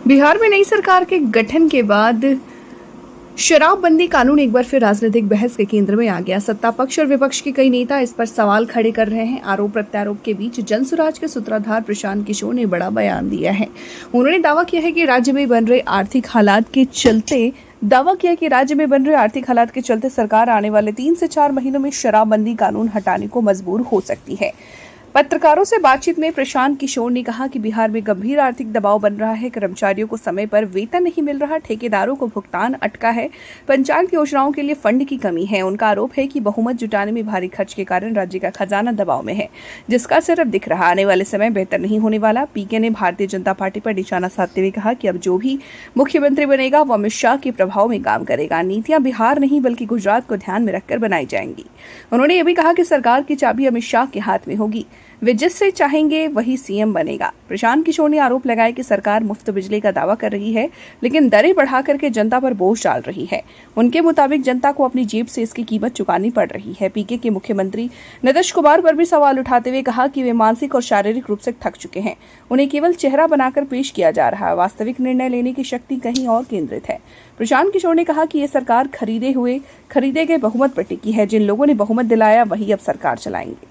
बिहार में नई सरकार के गठन के बाद शराबबंदी कानून एक बार फिर राजनीतिक बहस के केंद्र में आ गया। सत्ता पक्ष और विपक्ष के कई नेता इस पर सवाल खड़े कर रहे हैं। आरोप प्रत्यारोप के बीच जनसुराज के सूत्रधार प्रशांत किशोर ने बड़ा बयान दिया है। उन्होंने दावा किया है कि राज्य में बन रहे आर्थिक हालात के चलते सरकार आने वाले 3 से 4 महीनों में शराबबंदी कानून हटाने को मजबूर हो सकती है। पत्रकारों से बातचीत में प्रशांत किशोर ने कहा कि बिहार में गंभीर आर्थिक दबाव बन रहा है। कर्मचारियों को समय पर वेतन नहीं मिल रहा, ठेकेदारों को भुगतान अटका है, पंचायत योजनाओं के लिए फंड की कमी है। उनका आरोप है कि बहुमत जुटाने में भारी खर्च के कारण राज्य का खजाना दबाव में है, जिसका असर अब दिख रहा। आने वाले समय बेहतर नहीं होने वाला। पीके ने भारतीय जनता पार्टी पर निशाना साधते हुए कहा कि अब जो भी मुख्यमंत्री बनेगा वो अमित शाह के प्रभाव में काम करेगा। नीतियां बिहार नहीं बल्कि गुजरात को ध्यान में रखकर बनाई जाएंगी। उन्होंने ये भी कहा कि सरकार की चाबी अमित शाह के हाथ में होगी, वे जिससे चाहेंगे वही सीएम बनेगा। प्रशांत किशोर ने आरोप लगाया कि सरकार मुफ्त बिजली का दावा कर रही है, लेकिन दरें बढ़ा करके जनता पर बोझ डाल रही है। उनके मुताबिक जनता को अपनी जेब से इसकी कीमत चुकानी पड़ रही है। पीके के मुख्यमंत्री नीतीश कुमार पर भी सवाल उठाते हुए कहा कि वे मानसिक और शारीरिक रूप से थक चुके हैं। उन्हें केवल चेहरा बनाकर पेश किया जा रहा है, वास्तविक निर्णय लेने की शक्ति कहीं और केंद्रित है। प्रशांत किशोर ने कहा कि ये सरकार खरीदे गए बहुमत पर टिकी है। जिन लोगों ने बहुमत दिलाया वही अब सरकार चलाएंगे।